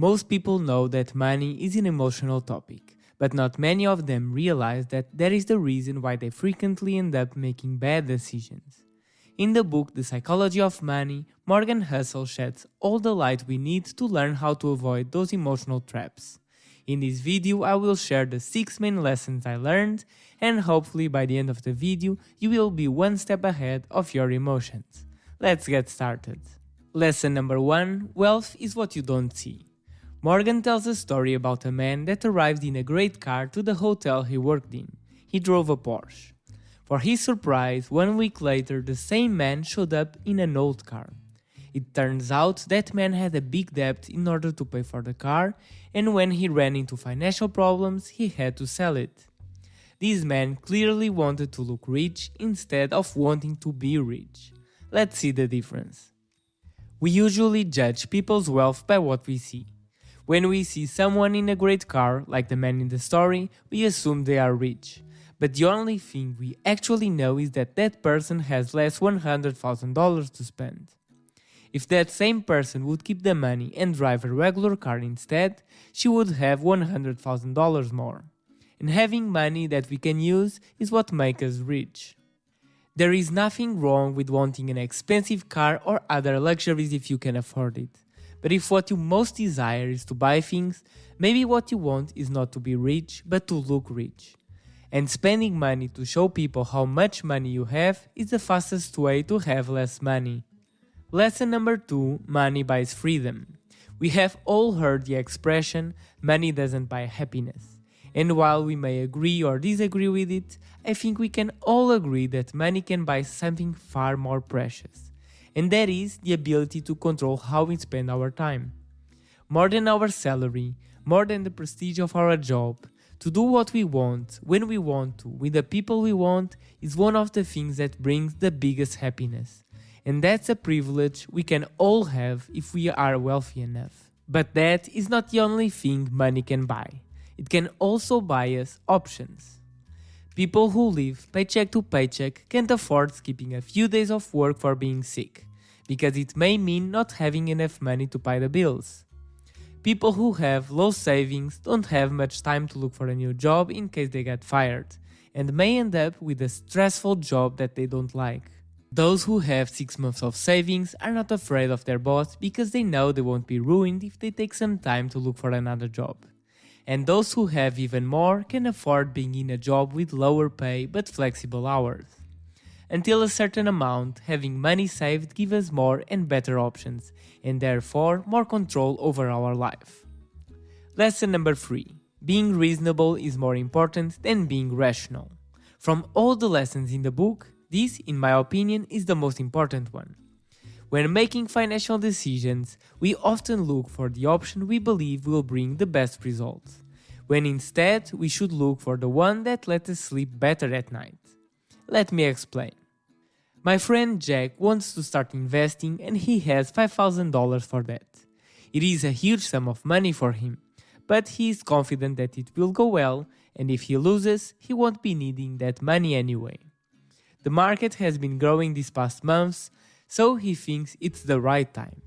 Most people know that money is an emotional topic, but not many of them realize that that is the reason why they frequently end up making bad decisions. In the book The Psychology of Money, Morgan Housel sheds all the light we need to learn how to avoid those emotional traps. In this video, I will share the 6 main lessons I learned, and hopefully by the end of the video, you will be one step ahead of your emotions. Let's get started. Lesson number 1: Wealth is what you don't see. Morgan tells a story about a man that arrived in a great car to the hotel he worked in. He drove a Porsche. For his surprise, 1 week later, the same man showed up in an old car. It turns out that man had a big debt in order to pay for the car, and when he ran into financial problems, he had to sell it. This man clearly wanted to look rich instead of wanting to be rich. Let's see the difference. We usually judge people's wealth by what we see. When we see someone in a great car, like the man in the story, we assume they are rich. But the only thing we actually know is that that person has less $100,000 to spend. If that same person would keep the money and drive a regular car instead, she would have $100,000 more. And having money that we can use is what makes us rich. There is nothing wrong with wanting an expensive car or other luxuries if you can afford it. But if what you most desire is to buy things, maybe what you want is not to be rich, but to look rich. And spending money to show people how much money you have is the fastest way to have less money. Lesson number 2: Money buys freedom. We have all heard the expression, money doesn't buy happiness. And while we may agree or disagree with it, I think we can all agree that money can buy something far more precious. And that is the ability to control how we spend our time. More than our salary, more than the prestige of our job, to do what we want, when we want to, with the people we want, is one of the things that brings the biggest happiness. And that's a privilege we can all have if we are wealthy enough. But that is not the only thing money can buy. It can also buy us options. People who live paycheck to paycheck can't afford skipping a few days of work for being sick, because it may mean not having enough money to pay the bills. People who have low savings don't have much time to look for a new job in case they get fired, and may end up with a stressful job that they don't like. Those who have 6 months of savings are not afraid of their boss because they know they won't be ruined if they take some time to look for another job. And those who have even more can afford being in a job with lower pay but flexible hours. Until a certain amount, having money saved gives us more and better options, and therefore more control over our life. Lesson number 3: Being reasonable is more important than being rational. From all the lessons in the book, this, in my opinion, is the most important one. When making financial decisions, we often look for the option we believe will bring the best results, when instead we should look for the one that lets us sleep better at night. Let me explain. My friend Jack wants to start investing and he has $5,000 for that. It is a huge sum of money for him, but he is confident that it will go well, and if he loses, he won't be needing that money anyway. The market has been growing these past months, so he thinks it's the right time.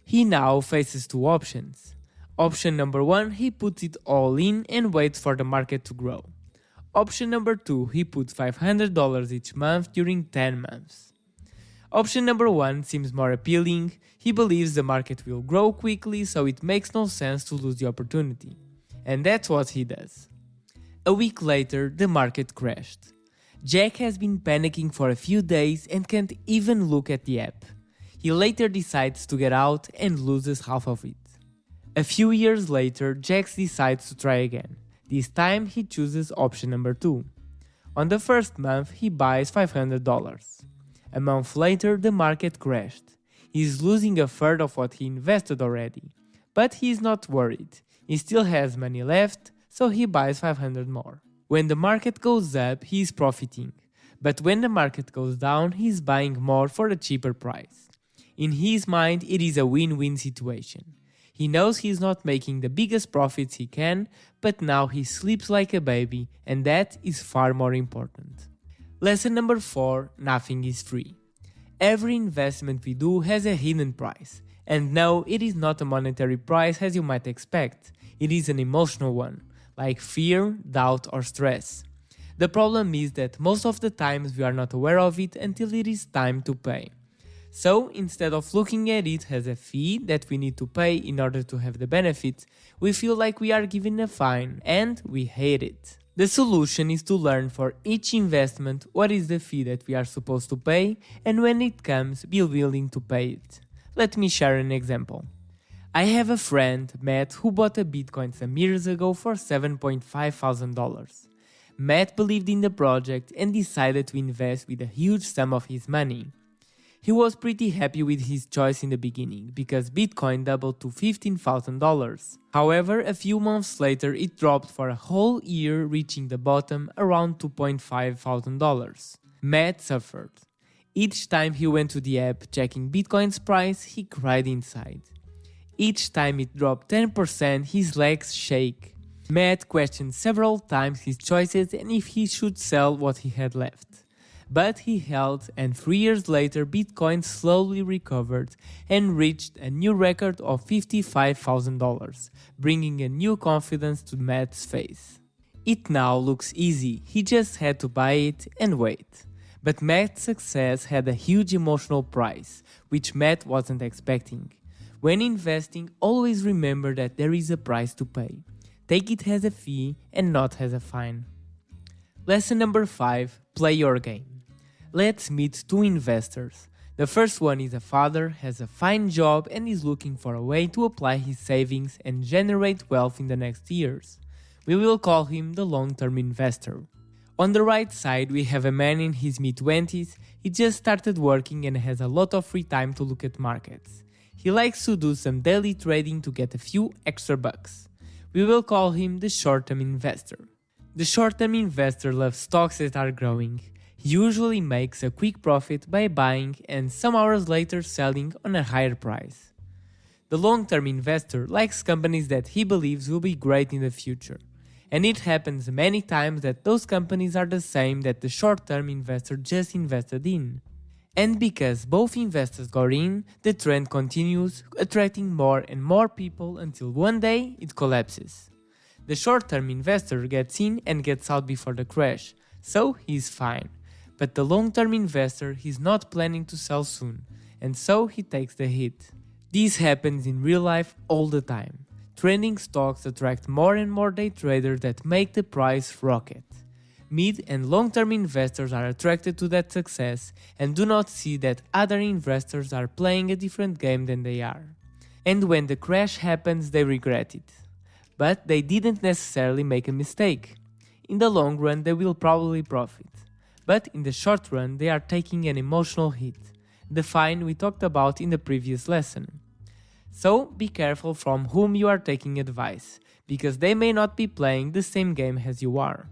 He now faces 2 options. Option number 1, he puts it all in and waits for the market to grow. Option number 2, he puts $500 each month during 10 months. Option number 1 seems more appealing. He believes the market will grow quickly, so it makes no sense to lose the opportunity. And that's what he does. A week later, the market crashed. Jack has been panicking for a few days and can't even look at the app. He later decides to get out and loses half of it. A few years later, Jack decides to try again. This time he chooses option number 2. On the first month, he buys $500. A month later, the market crashed. He is losing a third of what he invested already. But he is not worried. He still has money left, so he buys $500 more. When the market goes up, he is profiting, but when the market goes down, he is buying more for a cheaper price. In his mind, it is a win-win situation. He knows he is not making the biggest profits he can, but now he sleeps like a baby, and that is far more important. Lesson number 4: Nothing is free. Every investment we do has a hidden price, And no, it is not a monetary price as you might expect. It is an emotional one, like fear, doubt, or stress. The problem is that most of the times we are not aware of it until it is time to pay. So, instead of looking at it as a fee that we need to pay in order to have the benefit, we feel like we are given a fine and we hate it. The solution is to learn for each investment what is the fee that we are supposed to pay, and when it comes, be willing to pay it. Let me share an example. I have a friend, Matt, who bought a Bitcoin some years ago for $7,500. Matt believed in the project and decided to invest with a huge sum of his money. He was pretty happy with his choice in the beginning because Bitcoin doubled to $15,000. However, a few months later it dropped for a whole year, reaching the bottom around $2,500. Matt suffered. Each time he went to the app checking Bitcoin's price, he cried inside. Each time it dropped 10%, his legs shake. Matt questioned several times his choices and if he should sell what he had left. But he held, and 3 years later Bitcoin slowly recovered and reached a new record of $55,000, bringing a new confidence to Matt's face. It now looks easy, he just had to buy it and wait. But Matt's success had a huge emotional price, which Matt wasn't expecting. When investing, always remember that there is a price to pay. Take it as a fee and not as a fine. Lesson number 5. Play your game. Let's meet two investors. The first one is a father, has a fine job and is looking for a way to apply his savings and generate wealth in the next years. We will call him the long-term investor. On the right side we have a man in his mid-20s. He just started working and has a lot of free time to look at markets. He likes to do some daily trading to get a few extra bucks. We will call him the short-term investor. The short-term investor loves stocks that are growing. He usually makes a quick profit by buying and some hours later selling on a higher price. The long-term investor likes companies that he believes will be great in the future. And it happens many times that those companies are the same that the short-term investor just invested in. And because both investors got in, the trend continues, attracting more and more people until one day it collapses. The short-term investor gets in and gets out before the crash, so he's fine. But the long-term investor is not planning to sell soon, and so he takes the hit. This happens in real life all the time. Trending stocks attract more and more day traders that make the price rocket. Mid and long-term investors are attracted to that success and do not see that other investors are playing a different game than they are. And when the crash happens, they regret it. But they didn't necessarily make a mistake. In the long run, they will probably profit. But in the short run, they are taking an emotional hit, the fine we talked about in the previous lesson. So be careful from whom you are taking advice, because they may not be playing the same game as you are.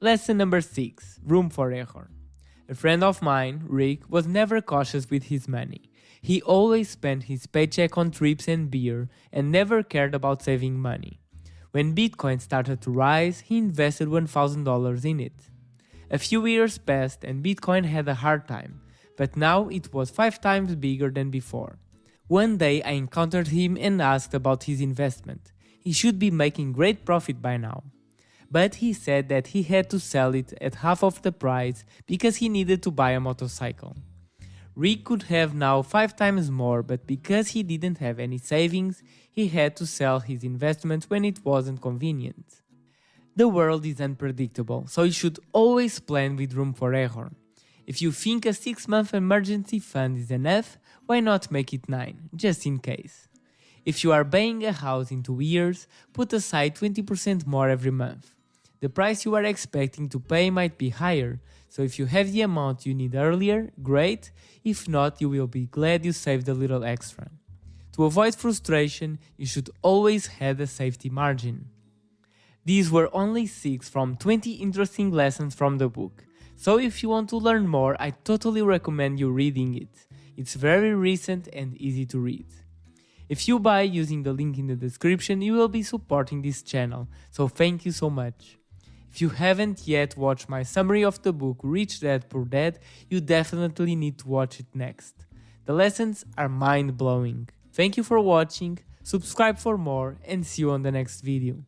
Lesson number 6. Room for error. A friend of mine, Rick, was never cautious with his money. He always spent his paycheck on trips and beer and never cared about saving money. When Bitcoin started to rise, he invested $1,000 in it. A few years passed and Bitcoin had a hard time, but now it was 5 times bigger than before. One day I encountered him and asked about his investment. He should be making great profit by now. But he said that he had to sell it at half of the price because he needed to buy a motorcycle. Rick could have now 5 times more, but because he didn't have any savings, he had to sell his investment when it wasn't convenient. The world is unpredictable, so you should always plan with room for error. If you think a 6-month emergency fund is enough, why not make it 9, just in case? If you are buying a house in 2 years, put aside 20% more every month. The price you are expecting to pay might be higher, so if you have the amount you need earlier, great. If not, you will be glad you saved a little extra. To avoid frustration, you should always have a safety margin. These were only 6 from 20 interesting lessons from the book, so if you want to learn more, I totally recommend you reading it. It's very recent and easy to read. If you buy using the link in the description, you will be supporting this channel, so thank you so much. If you haven't yet watched my summary of the book Rich Dad Poor Dad, you definitely need to watch it next. The lessons are mind-blowing. Thank you for watching, subscribe for more, and see you on the next video.